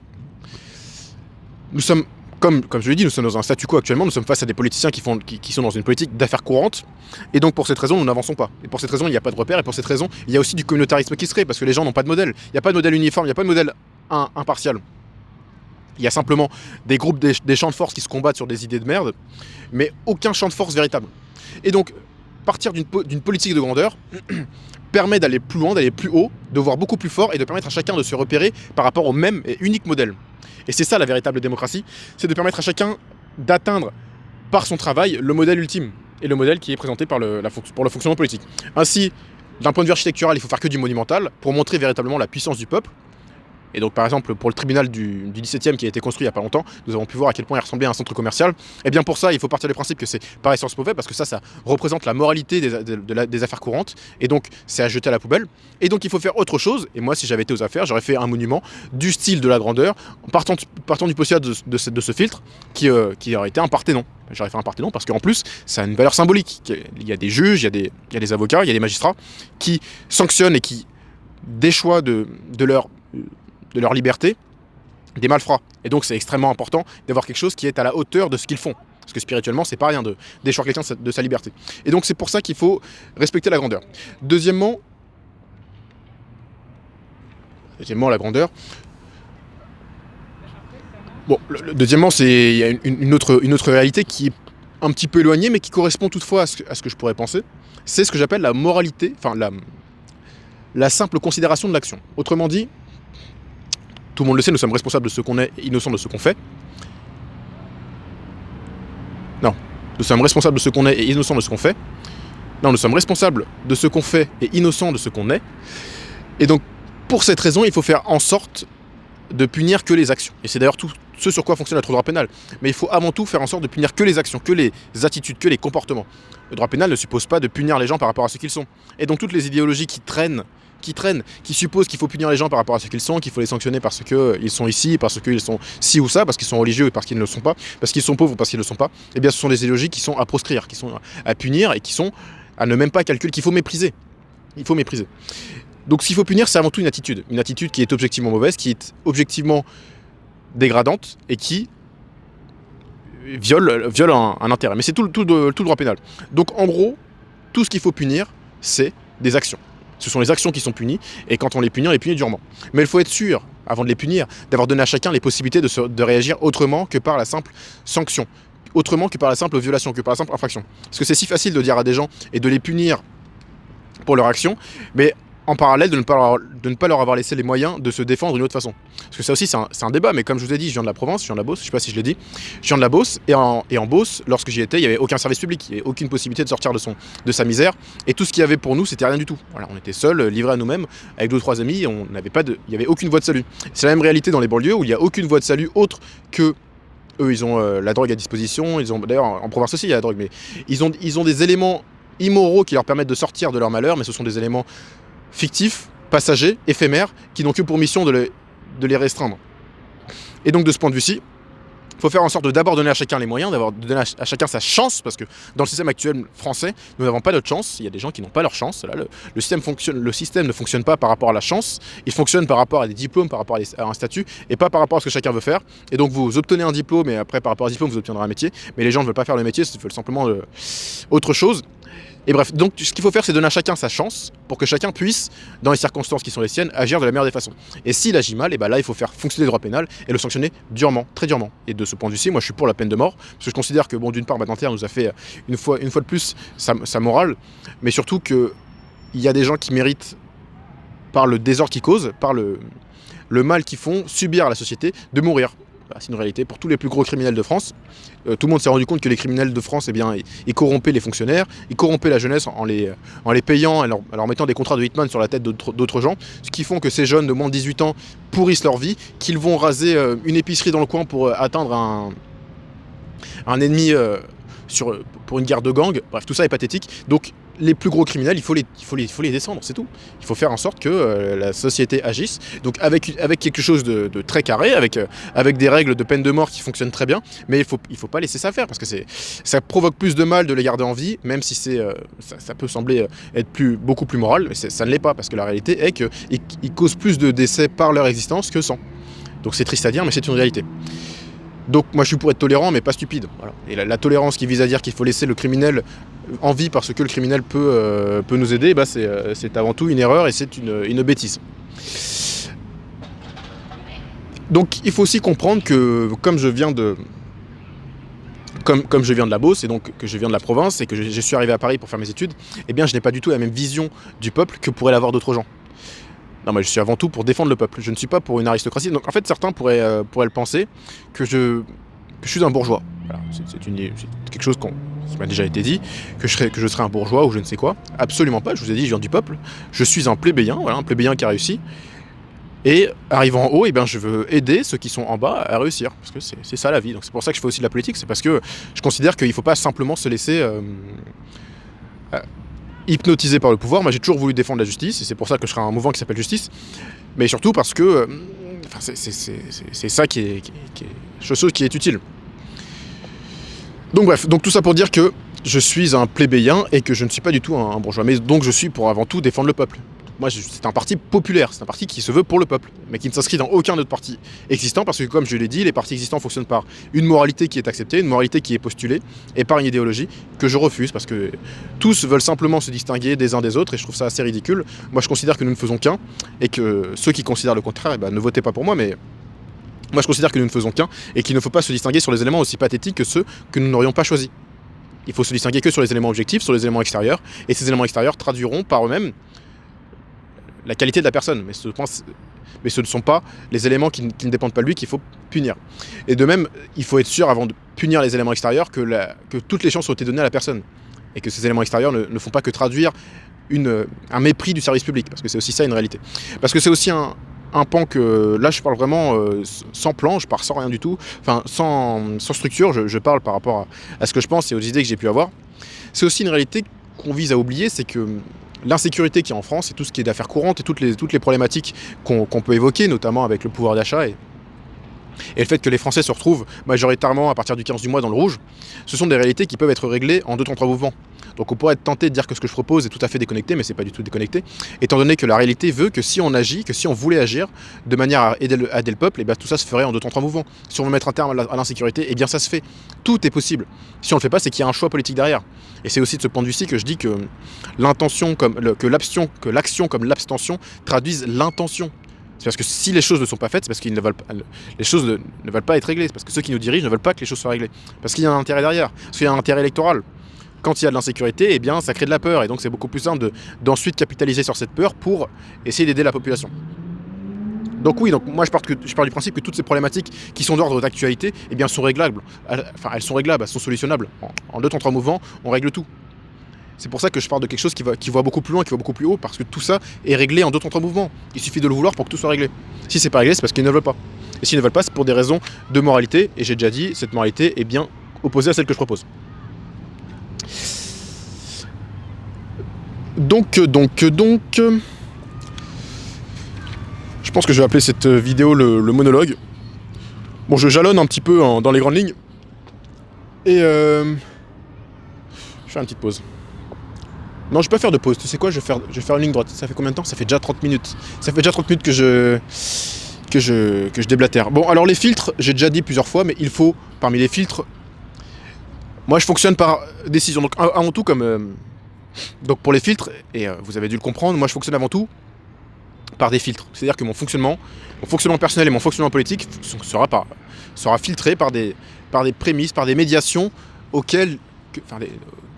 Nous sommes, comme je l'ai dit, nous sommes dans un statu quo actuellement, nous sommes face à des politiciens qui sont dans une politique d'affaires courantes, et donc pour cette raison, nous n'avançons pas. Et pour cette raison, il n'y a pas de repère, et pour cette raison, il y a aussi du communautarisme qui se crée, parce que les gens n'ont pas de modèle. Il n'y a pas de modèle uniforme, il n'y a pas de modèle impartial. Il y a simplement des groupes, des champs de force qui se combattent sur des idées de merde, mais aucun champ de force véritable. Et donc, partir d'une politique de grandeur permet d'aller plus loin, d'aller plus haut, de voir beaucoup plus fort et de permettre à chacun de se repérer par rapport au même et unique modèle. Et c'est ça la véritable démocratie, c'est de permettre à chacun d'atteindre par son travail le modèle ultime et le modèle qui est présenté pour le fonctionnement politique. Ainsi, d'un point de vue architectural, il faut faire que du monumental pour montrer véritablement la puissance du peuple. Et donc par exemple pour le tribunal du 17e qui a été construit il n'y a pas longtemps, nous avons pu voir à quel point il ressemblait à un centre commercial. Et bien pour ça, il faut partir du principe que c'est par essence mauvais, parce que ça représente la moralité des affaires courantes, et donc c'est à jeter à la poubelle. Et donc il faut faire autre chose, et moi si j'avais été aux affaires, j'aurais fait un monument du style de la grandeur, partant du postulat de ce filtre qui aurait été un Parthénon. J'aurais fait un Parthénon parce qu'en plus, ça a une valeur symbolique. Il y a des juges, il y a des avocats, il y a des magistrats qui sanctionnent et qui déchoient de leur liberté des malfrats. Et donc c'est extrêmement important d'avoir quelque chose qui est à la hauteur de ce qu'ils font. Parce que spirituellement, c'est pas rien de déchoir quelqu'un de sa liberté. Et donc c'est pour ça qu'il faut respecter la grandeur. Deuxièmement, la grandeur. Bon, deuxièmement, il y a une autre réalité qui est un petit peu éloignée, mais qui correspond toutefois à ce que je pourrais penser. C'est ce que j'appelle la moralité, enfin la simple considération de l'action. Autrement dit, tout le monde le sait, nous sommes responsables de ce qu'on est et innocents de ce qu'on fait. Non, nous sommes responsables de ce qu'on est et innocents de ce qu'on fait. Non, nous sommes responsables de ce qu'on fait et innocents de ce qu'on est. Et donc, pour cette raison, il faut faire en sorte de punir que les actions. Et c'est d'ailleurs tout ce sur quoi fonctionne notre droit pénal. Mais il faut avant tout faire en sorte de punir que les actions, que les attitudes, que les comportements. Le droit pénal ne suppose pas de punir les gens par rapport à ce qu'ils sont. Et donc toutes les idéologies qui supposent qu'il faut punir les gens par rapport à ce qu'ils sont, qu'il faut les sanctionner parce qu'ils sont ici, parce qu'ils sont ci ou ça, parce qu'ils sont religieux ou parce qu'ils ne le sont pas, parce qu'ils sont pauvres ou parce qu'ils ne le sont pas, eh bien ce sont des idéologies qui sont à proscrire, qui sont à punir et qui sont à ne même pas calculer, qu'il faut mépriser. Il faut mépriser. Donc ce qu'il faut punir, c'est avant tout une attitude qui est objectivement mauvaise, qui est objectivement dégradante et qui viole un intérêt. Mais c'est tout le droit pénal. Donc en gros, tout ce qu'il faut punir, c'est des actions. Ce sont les actions qui sont punies, et quand on les punit durement. Mais il faut être sûr, avant de les punir, d'avoir donné à chacun les possibilités de réagir autrement que par la simple sanction, autrement que par la simple violation, que par la simple infraction. Parce que c'est si facile de dire à des gens et de les punir pour leur action, mais en parallèle de ne pas leur avoir laissé les moyens de se défendre d'une autre façon. Parce que ça aussi c'est un débat, mais comme je vous ai dit, je viens de la Provence, je viens de la Beauce, je sais pas si je l'ai dit, je viens de la Beauce, et en Beauce, lorsque j'y étais, il n'y avait aucun service public, il n'y avait aucune possibilité de sortir de sa misère, et tout ce qu'il y avait pour nous, c'était rien du tout. Voilà, on était seuls, livrés à nous-mêmes, avec 2 ou 3 amis, il n'y avait aucune voie de salut. C'est la même réalité dans les banlieues, où il n'y a aucune voie de salut autre que eux, ils ont la drogue à disposition, d'ailleurs en province aussi il y a la drogue, mais ils ont des éléments immoraux qui leur permettent de sortir de leur malheur, mais ce sont des éléments fictifs, passagers, éphémères, qui n'ont que pour mission de les restreindre. Et donc de ce point de vue-ci, il faut faire en sorte de d'abord donner à chacun les moyens, de donner à chacun sa chance, parce que dans le système actuel français, nous n'avons pas notre chance, il y a des gens qui n'ont pas leur chance. Là, le système ne fonctionne pas par rapport à la chance, il fonctionne par rapport à des diplômes, par rapport à un statut, et pas par rapport à ce que chacun veut faire. Et donc vous obtenez un diplôme, et après par rapport à ce diplôme, vous obtiendrez un métier, mais les gens ne veulent pas faire le métier, ils veulent simplement autre chose. Et bref, donc ce qu'il faut faire, c'est donner à chacun sa chance pour que chacun puisse, dans les circonstances qui sont les siennes, agir de la meilleure des façons. Et s'il agit mal, et ben là, il faut faire fonctionner le droit pénal et le sanctionner durement, très durement. Et de ce point de vue-ci, moi, je suis pour la peine de mort, parce que je considère que, bon, d'une part, Badinter nous a fait une fois de plus sa morale, mais surtout qu'il y a des gens qui méritent, par le désordre qu'ils causent, par le mal qu'ils font, subir à la société, de mourir. C'est une réalité pour tous les plus gros criminels de France. Tout le monde s'est rendu compte que les criminels de France, eh bien, ils corrompaient les fonctionnaires, ils corrompaient la jeunesse en les payant, en leur mettant des contrats de hitman sur la tête d'autres gens, ce qui font que ces jeunes de moins de 18 ans pourrissent leur vie, qu'ils vont raser une épicerie dans le coin pour atteindre un ennemi pour une guerre de gang. Bref, tout ça est pathétique. Donc les plus gros criminels, il faut les descendre, c'est tout. Il faut faire en sorte que la société agisse, donc avec quelque chose de très carré, avec des règles de peine de mort qui fonctionnent très bien, mais il faut pas laisser ça faire, parce que ça provoque plus de mal de les garder en vie, même si ça peut sembler être beaucoup plus moral, mais ça ne l'est pas, parce que la réalité est qu'ils causent plus de décès par leur existence que sans. Donc c'est triste à dire, mais c'est une réalité. Donc moi je suis pour être tolérant, mais pas stupide. Voilà. Et la tolérance qui vise à dire qu'il faut laisser le criminel en vie parce que le criminel peut nous aider, bah c'est avant tout une erreur et c'est une bêtise. Donc il faut aussi comprendre que comme je viens de la Beauce et donc que je viens de la province et que je suis arrivé à Paris pour faire mes études, eh bien je n'ai pas du tout la même vision du peuple que pourraient l'avoir d'autres gens. Non, mais je suis avant tout pour défendre le peuple. Je ne suis pas pour une aristocratie. Donc en fait, certains pourraient le penser que je suis un bourgeois. Voilà, c'est quelque chose qui m'a déjà été dit, que je serais un bourgeois ou je ne sais quoi. Absolument pas. Je vous ai dit, je viens du peuple. Je suis un plébéien, voilà, un plébéien qui a réussi. Et arrivant en haut, eh bien, je veux aider ceux qui sont en bas à réussir. Parce que c'est ça la vie. Donc c'est pour ça que je fais aussi de la politique. C'est parce que je considère qu'il ne faut pas simplement se laisser hypnotisé par le pouvoir. Moi j'ai toujours voulu défendre la justice et c'est pour ça que je serai un mouvement qui s'appelle Justice, mais surtout parce que c'est ça qui est chose qui est utile. Donc bref, donc tout ça pour dire que je suis un plébéien et que je ne suis pas du tout un bourgeois, mais donc je suis pour avant tout défendre le peuple. Moi, c'est un parti populaire, c'est un parti qui se veut pour le peuple, mais qui ne s'inscrit dans aucun autre parti existant, parce que comme je l'ai dit, les partis existants fonctionnent par une moralité qui est acceptée, une moralité qui est postulée, et par une idéologie que je refuse, parce que tous veulent simplement se distinguer des uns des autres, et je trouve ça assez ridicule. Moi, je considère que nous ne faisons qu'un, et que ceux qui considèrent le contraire, eh ben, ne votez pas pour moi, mais moi, je considère que nous ne faisons qu'un, et qu'il ne faut pas se distinguer sur les éléments aussi pathétiques que ceux que nous n'aurions pas choisis. Il faut se distinguer que sur les éléments objectifs, sur les éléments extérieurs, et ces éléments extérieurs traduiront par eux-mêmes la qualité de la personne, mais ce ne sont pas les éléments qui ne dépendent pas de lui qu'il faut punir. Et de même, il faut être sûr, avant de punir les éléments extérieurs, que toutes les chances ont été données à la personne, et que ces éléments extérieurs ne font pas que traduire un mépris du service public, parce que c'est aussi ça une réalité. Parce que c'est aussi un pan que, là je parle vraiment sans plan, je pars sans rien du tout, enfin sans structure, je parle par rapport à ce que je pense et aux idées que j'ai pu avoir. C'est aussi une réalité qu'on vise à oublier, c'est que l'insécurité qu'il y a en France et tout ce qui est d'affaires courantes et toutes les problématiques qu'on peut évoquer, notamment avec le pouvoir d'achat et le fait que les Français se retrouvent majoritairement à partir du 15 du mois dans le rouge, ce sont des réalités qui peuvent être réglées en 2-3 mouvements. Donc on pourrait être tenté de dire que ce que je propose est tout à fait déconnecté, mais c'est pas du tout déconnecté, étant donné que la réalité veut que si on agit, que si on voulait agir de manière à aider le peuple, et bien tout ça se ferait en 2-3 mouvements. Si on veut mettre un terme à l'insécurité, et bien ça se fait. Tout est possible. Si on le fait pas, c'est qu'il y a un choix politique derrière. Et c'est aussi de ce point de vue-ci que je dis que l'action comme l'abstention traduisent l'intention. C'est parce que si les choses ne sont pas faites, c'est parce les choses ne veulent pas être réglées. C'est parce que ceux qui nous dirigent ne veulent pas que les choses soient réglées. Parce qu'il y a un intérêt derrière. Parce qu'il y a un intérêt électoral. Quand il y a de l'insécurité, eh bien, ça crée de la peur. Et donc c'est beaucoup plus simple d'ensuite capitaliser sur cette peur pour essayer d'aider la population. Donc oui, moi je pars du principe que toutes ces problématiques qui sont d'ordre d'actualité, eh bien, sont réglables. Enfin, elles sont réglables, elles sont solutionnables. En 2-3 mouvements, on règle tout. C'est pour ça que je parle de quelque chose qui va beaucoup plus loin, qui va beaucoup plus haut, parce que tout ça est réglé en 2-3 mouvements. Il suffit de le vouloir pour que tout soit réglé. Si c'est pas réglé, c'est parce qu'ils ne veulent pas. Et s'ils ne veulent pas, c'est pour des raisons de moralité, et j'ai déjà dit, cette moralité est bien opposée à celle que je propose. Donc, je pense que je vais appeler cette vidéo le monologue. Bon, je jalonne un petit peu dans les grandes lignes. Et je fais une petite pause. Non, je vais pas faire de pause. Tu sais quoi, je vais faire une ligne droite. Ça fait combien de temps? Ça fait déjà 30 minutes. Ça fait déjà 30 minutes que je déblatère. Bon, alors les filtres, j'ai déjà dit plusieurs fois, mais il faut, parmi les filtres, moi je fonctionne par décision. Donc avant tout, donc pour les filtres, et vous avez dû le comprendre, moi je fonctionne avant tout par des filtres. C'est-à-dire que mon fonctionnement personnel et mon fonctionnement politique sera filtré par des prémices, par des médiations auxquelles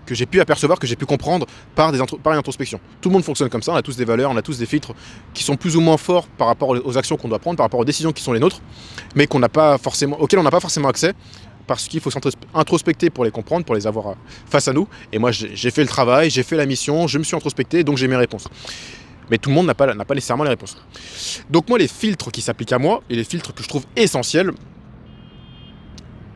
que j'ai pu apercevoir, que j'ai pu comprendre par une introspection. Tout le monde fonctionne comme ça, on a tous des valeurs, on a tous des filtres qui sont plus ou moins forts par rapport aux actions qu'on doit prendre, par rapport aux décisions qui sont les nôtres, mais auxquelles on n'a pas forcément accès, parce qu'il faut s'introspecter pour les comprendre, pour les avoir face à nous. Et moi, j'ai fait le travail, j'ai fait la mission, je me suis introspecté, donc j'ai mes réponses. Mais tout le monde n'a pas nécessairement les réponses. Donc moi, les filtres qui s'appliquent à moi, et les filtres que je trouve essentiels,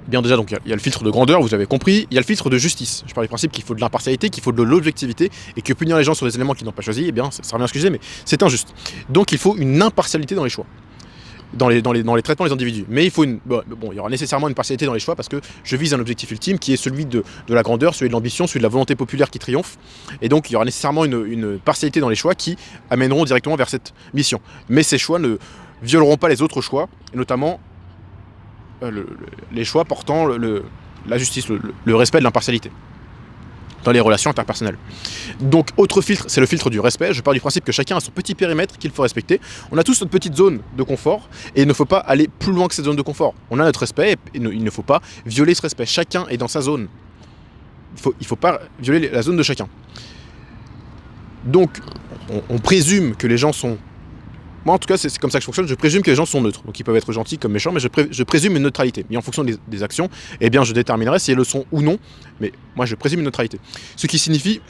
bien déjà, donc il y a le filtre de grandeur, vous avez compris, il y a le filtre de justice. Je parle du principe qu'il faut de l'impartialité, qu'il faut de l'objectivité, et que punir les gens sur des éléments qu'ils n'ont pas choisis, eh bien, ça revient à ce que je disais, mais c'est injuste. Donc il faut une impartialité dans les choix. Dans les traitements des individus. Mais il faut il y aura nécessairement une partialité dans les choix parce que je vise un objectif ultime qui est celui de la grandeur, celui de l'ambition, celui de la volonté populaire qui triomphe. Et donc il y aura nécessairement une partialité dans les choix qui amèneront directement vers cette mission. Mais ces choix ne violeront pas les autres choix, et notamment les choix portant la justice, le respect de l'impartialité dans les relations interpersonnelles. Donc, autre filtre, c'est le filtre du respect. Je pars du principe que chacun a son petit périmètre qu'il faut respecter. On a tous notre petite zone de confort et il ne faut pas aller plus loin que cette zone de confort. On a notre respect et il ne faut pas violer ce respect. Chacun est dans sa zone. Il ne faut pas violer la zone de chacun. Donc, on présume que les gens sont... Moi, en tout cas, c'est comme ça que je fonctionne. Je présume que les gens sont neutres. Donc, ils peuvent être gentils comme méchants, mais je présume une neutralité. Mais en fonction des actions, eh bien, je déterminerai si elles le sont ou non. Mais moi, je présume une neutralité. Ce qui signifie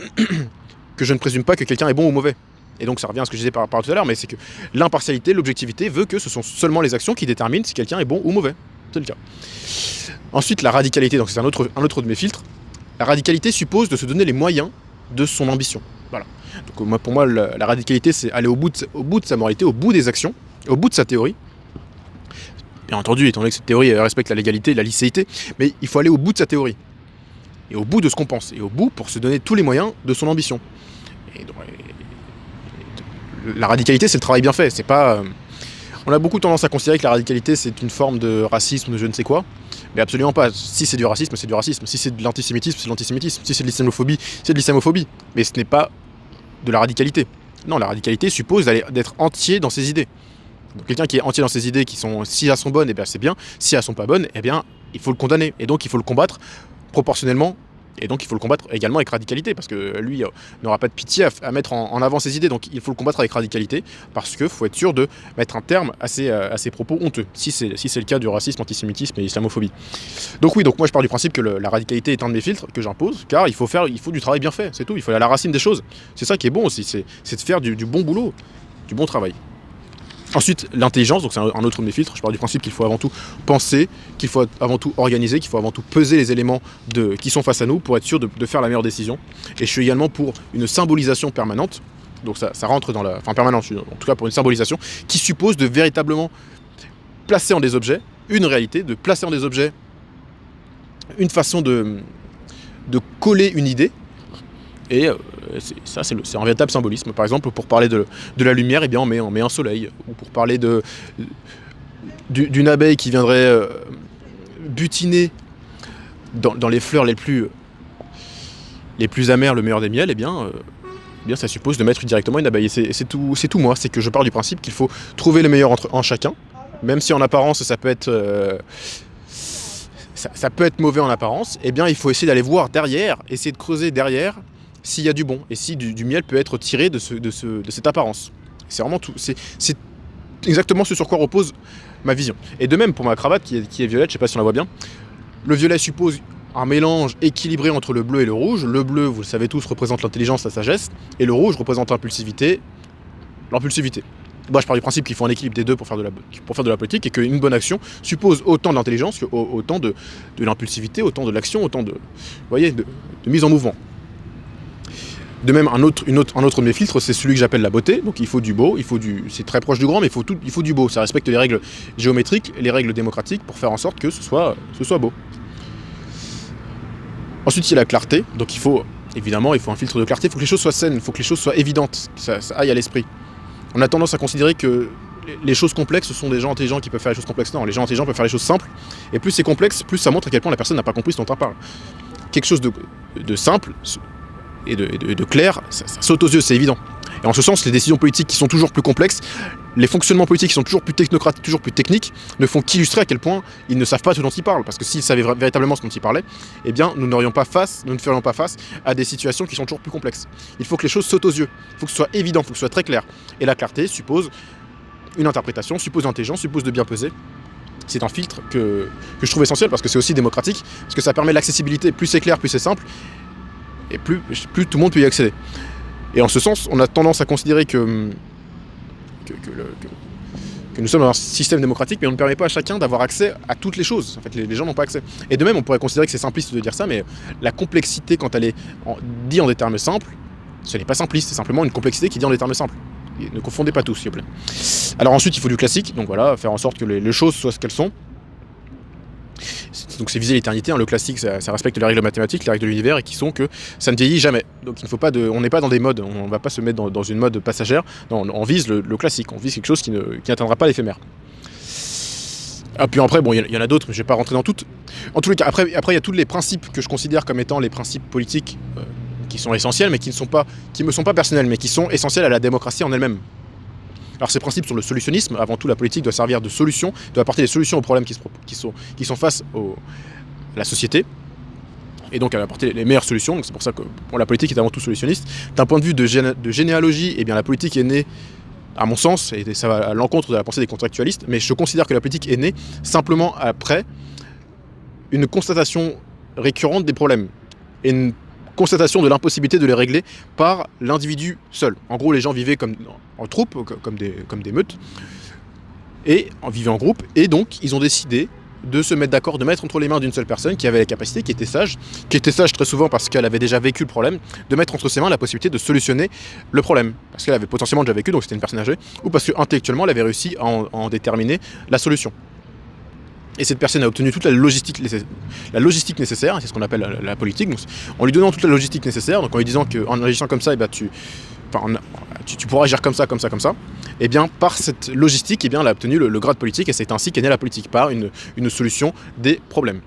que je ne présume pas que quelqu'un est bon ou mauvais. Et donc ça revient à ce que je disais par tout à l'heure, mais c'est que l'impartialité, l'objectivité veut que ce sont seulement les actions qui déterminent si quelqu'un est bon ou mauvais. C'est le cas. Ensuite, la radicalité, donc c'est un autre de mes filtres. La radicalité suppose de se donner les moyens de son ambition. Voilà. Donc pour moi, la radicalité, c'est aller au bout de sa moralité, au bout des actions, au bout de sa théorie. Bien entendu, étant donné que cette théorie respecte la légalité, la licéité, mais il faut aller au bout de sa théorie. Et au bout de ce qu'on pense. Et au bout pour se donner tous les moyens de son ambition. Et donc, la radicalité, c'est le travail bien fait. C'est pas... on a beaucoup tendance à considérer que la radicalité, c'est une forme de racisme ou de je ne sais quoi. Mais absolument pas. Si c'est du racisme, c'est du racisme. Si c'est de l'antisémitisme, c'est de l'antisémitisme. Si c'est de l'islamophobie, c'est de l'islamophobie. Mais ce n'est pas de la radicalité. Non, la radicalité suppose d'être entier dans ses idées. Donc quelqu'un qui est entier dans ses idées, qui sont, si elles sont bonnes, eh bien c'est bien. Si elles sont pas bonnes, eh bien il faut le condamner. Et donc il faut le combattre proportionnellement. Et donc il faut le combattre également avec radicalité, parce que lui n'aura pas de pitié à mettre en avant ses idées, donc il faut le combattre avec radicalité, parce qu'il faut être sûr de mettre un terme à ces propos honteux, si c'est le cas du racisme, antisémitisme et islamophobie. Donc oui, donc moi je pars du principe que la radicalité est un de mes filtres que j'impose, car il faut du travail bien fait, c'est tout, il faut aller à la racine des choses. C'est ça qui est bon aussi, c'est de faire du bon boulot, du bon travail. Ensuite, l'intelligence, donc c'est un autre de mes filtres. Je pars du principe qu'il faut avant tout penser, qu'il faut avant tout organiser, qu'il faut avant tout peser les éléments qui sont face à nous pour être sûr de faire la meilleure décision. Et je suis également pour une symbolisation permanente. Donc ça rentre dans la... Enfin permanente, en tout cas pour une symbolisation qui suppose de véritablement placer en des objets une réalité, de placer en des objets une façon de coller une idée. Et ça, c'est un véritable symbolisme. Par exemple, pour parler de la lumière, eh bien, on met un soleil. Ou pour parler d'une abeille qui viendrait butiner dans les fleurs les plus amères le meilleur des miels, eh bien, ça suppose de mettre directement une abeille. Et c'est tout moi. C'est que je pars du principe qu'il faut trouver le meilleur en chacun. Même si en apparence, ça peut être mauvais en apparence, eh bien, il faut essayer d'aller voir derrière, essayer de creuser derrière, s'il y a du bon, et si du miel peut être tiré de cette apparence. C'est vraiment tout. C'est exactement ce sur quoi repose ma vision. Et de même pour ma cravate qui est violette, je sais pas si on la voit bien. Le violet suppose un mélange équilibré entre le bleu et le rouge. Le bleu, vous le savez tous, représente l'intelligence, la sagesse, et le rouge représente l'impulsivité. Moi, je pars du principe qu'il faut un équilibre des deux pour faire de la politique, et qu'une bonne action suppose autant de l'intelligence, autant de l'impulsivité, autant de l'action, autant de mise en mouvement. De même, un autre de mes filtres, c'est celui que j'appelle la beauté. Donc il faut du beau, c'est très proche du grand, mais il faut du beau. Ça respecte les règles géométriques, les règles démocratiques pour faire en sorte que ce soit beau. Ensuite, il y a la clarté. Donc il faut un filtre de clarté. Il faut que les choses soient saines, il faut que les choses soient évidentes, que ça aille à l'esprit. On a tendance à considérer que les choses complexes, ce sont des gens intelligents qui peuvent faire les choses complexes. Non, les gens intelligents peuvent faire les choses simples. Et plus c'est complexe, plus ça montre à quel point la personne n'a pas compris ce dont on parle. Quelque chose de simple et de clair, ça saute aux yeux, c'est évident. Et en ce sens, les décisions politiques qui sont toujours plus complexes, les fonctionnements politiques qui sont toujours plus technocrates, toujours plus techniques, ne font qu'illustrer à quel point ils ne savent pas ce dont ils parlent. Parce que s'ils savaient véritablement ce dont ils parlaient, eh bien, nous ne ferions pas face à des situations qui sont toujours plus complexes. Il faut que les choses sautent aux yeux, il faut que ce soit évident, il faut que ce soit très clair. Et la clarté suppose une interprétation, suppose l'intelligence, suppose de bien peser. C'est un filtre que je trouve essentiel parce que c'est aussi démocratique, parce que ça permet l'accessibilité. Plus c'est clair, plus c'est simple, et plus tout le monde peut y accéder. Et en ce sens, on a tendance à considérer que nous sommes dans un système démocratique, mais on ne permet pas à chacun d'avoir accès à toutes les choses. En fait, les gens n'ont pas accès. Et de même, on pourrait considérer que c'est simpliste de dire ça, mais la complexité, quand elle est dit en des termes simples, ce n'est pas simpliste, c'est simplement une complexité qui dit en des termes simples. Et ne confondez pas tous, s'il vous plaît. Alors ensuite, il faut du classique, donc voilà, faire en sorte que les choses soient ce qu'elles sont. Donc c'est viser l'éternité, hein. Le classique ça respecte les règles mathématiques, les règles de l'univers, et qui sont que ça ne vieillit jamais. Donc il ne faut pas on n'est pas dans des modes, on ne va pas se mettre dans une mode passagère. Non, on vise le classique, on vise quelque chose qui n'atteindra pas l'éphémère. Ah, puis après, bon, il y en a d'autres, mais je ne vais pas rentrer dans toutes. En tous les cas, après il y a tous les principes que je considère comme étant les principes politiques qui sont essentiels, mais qui me sont pas personnels, mais qui sont essentiels à la démocratie en elle-même. Alors ces principes sont le solutionnisme. Avant tout, la politique doit servir de solution, doit apporter des solutions aux problèmes qui sont face à la société, et donc elle va apporter les meilleures solutions. Donc c'est pour ça que la politique est avant tout solutionniste. D'un point de vue de généalogie, eh bien la politique est née, à mon sens, et ça va à l'encontre de la pensée des contractualistes, mais je considère que la politique est née simplement après une constatation récurrente des problèmes. Et constatation de l'impossibilité de les régler par l'individu seul. En gros, les gens vivaient comme en troupe, comme des meutes, et vivaient en groupe, et donc ils ont décidé de se mettre d'accord, de mettre entre les mains d'une seule personne qui avait la capacité, qui était sage très souvent parce qu'elle avait déjà vécu le problème, de mettre entre ses mains la possibilité de solutionner le problème. Parce qu'elle avait potentiellement déjà vécu, donc c'était une personne âgée, ou parce qu'intellectuellement elle avait réussi à en déterminer la solution. Et cette personne a obtenu toute la logistique nécessaire, c'est ce qu'on appelle la politique, donc en lui donnant toute la logistique nécessaire, donc en lui disant qu'en agissant comme ça, tu pourras agir comme ça, comme ça, comme ça, et bien par cette logistique, elle a obtenu le grade politique, et c'est ainsi qu'est née la politique, par une solution des problèmes.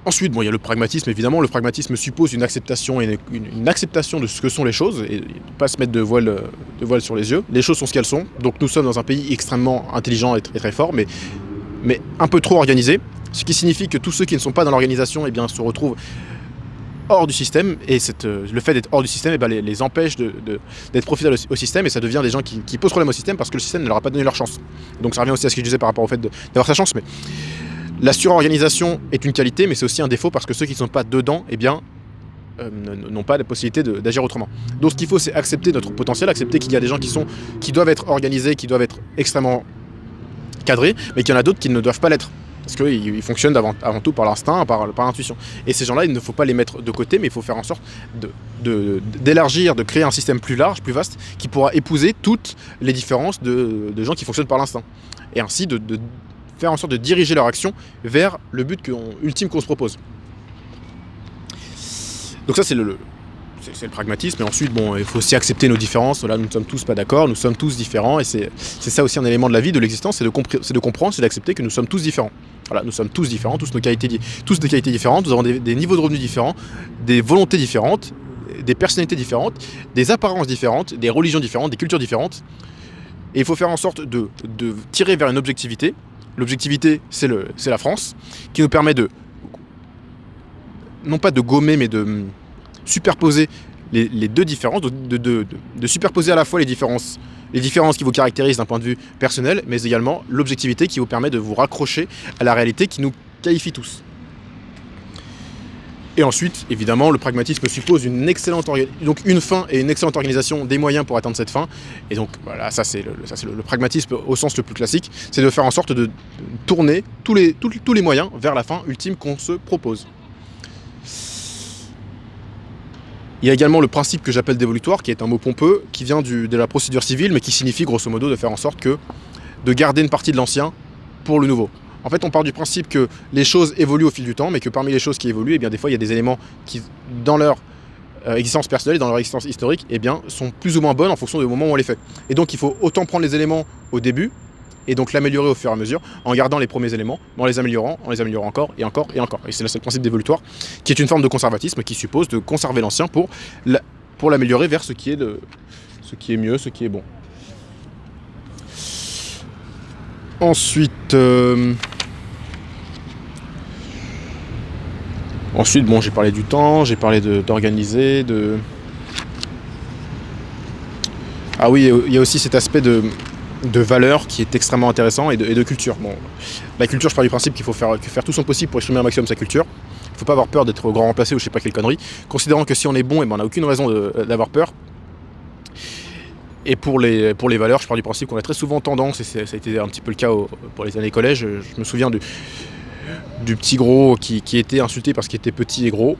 Ensuite, il y a le pragmatisme, évidemment. Le pragmatisme suppose une acceptation de ce que sont les choses, et ne pas se mettre de voile sur les yeux. Les choses sont ce qu'elles sont, donc nous sommes dans un pays extrêmement intelligent et très fort, mais un peu trop organisé, ce qui signifie que tous ceux qui ne sont pas dans l'organisation se retrouvent hors du système, et le fait d'être hors du système les empêche d'être profitables au système, et ça devient des gens qui posent problème au système parce que le système ne leur a pas donné leur chance. Donc ça revient aussi à ce que je disais par rapport au fait d'avoir sa chance, mais la surorganisation est une qualité, mais c'est aussi un défaut parce que ceux qui ne sont pas dedans, n'ont pas la possibilité d'agir autrement. Donc ce qu'il faut, c'est accepter notre potentiel, accepter qu'il y a des gens qui doivent être organisés, qui doivent être extrêmement cadrés, mais qu'il y en a d'autres qui ne doivent pas l'être. Parce qu'ils fonctionnent avant tout par l'instinct, par l'intuition. Et ces gens-là, il ne faut pas les mettre de côté, mais il faut faire en sorte d'élargir, de créer un système plus large, plus vaste, qui pourra épouser toutes les différences de gens qui fonctionnent par l'instinct. Et ainsi de faire en sorte de diriger leur action vers le but ultime qu'on se propose. Donc ça, c'est le pragmatisme. Et ensuite, il faut aussi accepter nos différences. Là, nous ne sommes tous pas d'accord, nous sommes tous différents. Et c'est ça aussi un élément de la vie, de l'existence, c'est de comprendre, c'est d'accepter que nous sommes tous différents. Voilà, nous sommes tous différents, tous des qualités différentes, nous avons des niveaux de revenus différents, des volontés différentes, des personnalités différentes, des apparences différentes, des religions différentes, des cultures différentes. Et il faut faire en sorte de tirer vers une objectivité. L'objectivité, c'est la France, qui nous permet non pas de gommer, mais de superposer les deux différences, de superposer à la fois les différences qui vous caractérisent d'un point de vue personnel, mais également l'objectivité qui vous permet de vous raccrocher à la réalité qui nous qualifie tous. Et ensuite, évidemment, le pragmatisme suppose une fin et une excellente organisation des moyens pour atteindre cette fin. Et donc, voilà, ça c'est le pragmatisme au sens le plus classique, c'est de faire en sorte de tourner tous les moyens vers la fin ultime qu'on se propose. Il y a également le principe que j'appelle d'évolutoire, qui est un mot pompeux, qui vient de la procédure civile, mais qui signifie grosso modo de faire en sorte de garder une partie de l'ancien pour le nouveau. En fait, on part du principe que les choses évoluent au fil du temps, mais que parmi les choses qui évoluent, des fois, il y a des éléments qui, dans leur existence personnelle, dans leur existence historique, sont plus ou moins bonnes en fonction du moment où on les fait. Et donc, il faut autant prendre les éléments au début, et donc l'améliorer au fur et à mesure, en gardant les premiers éléments, en les améliorant encore, et encore, et encore. Et c'est le principe d'évolutoire, qui est une forme de conservatisme, qui suppose de conserver l'ancien pour l'améliorer vers ce qui est mieux, ce qui est bon. Ensuite, j'ai parlé du temps, j'ai parlé d'organiser, Ah oui, il y a aussi cet aspect de valeur qui est extrêmement intéressant et de culture. La culture, je pars du principe qu'il faut faire tout son possible pour exprimer un maximum sa culture. Il ne faut pas avoir peur d'être grand remplacé ou je sais pas quelle connerie, considérant que si on est bon, on n'a aucune raison d'avoir peur. Et pour les valeurs, je pars du principe qu'on a très souvent tendance, et ça a été un petit peu le cas pour les années collège, je me souviens du petit gros qui était insulté parce qu'il était petit et gros.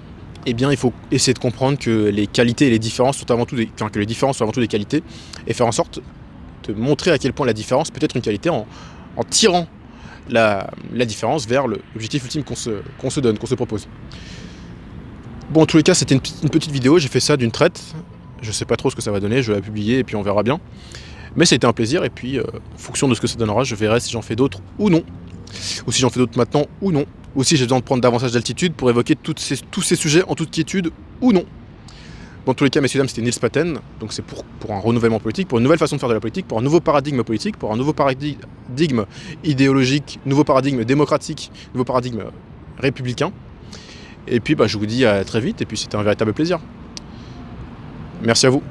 Il faut essayer de comprendre que les qualités et les différences sont avant tout des qualités, et faire en sorte de montrer à quel point la différence peut être une qualité en tirant la différence vers l'objectif ultime qu'on se donne, qu'on se propose. En tous les cas, c'était une petite vidéo, j'ai fait ça d'une traite. Je sais pas trop ce que ça va donner, je vais la publier et puis on verra bien. Mais c'était un plaisir, et puis en fonction de ce que ça donnera, je verrai si j'en fais d'autres ou non. Ou si j'en fais d'autres maintenant ou non. Ou si j'ai besoin de prendre davantage d'altitude pour évoquer tous ces sujets en toute quiétude ou non. En tous les cas, messieurs dames, c'était Nils Patten. Donc c'est pour un renouvellement politique, pour une nouvelle façon de faire de la politique, pour un nouveau paradigme politique, pour un nouveau paradigme idéologique, nouveau paradigme démocratique, nouveau paradigme républicain. Et puis je vous dis à très vite, et puis c'était un véritable plaisir. Merci à vous.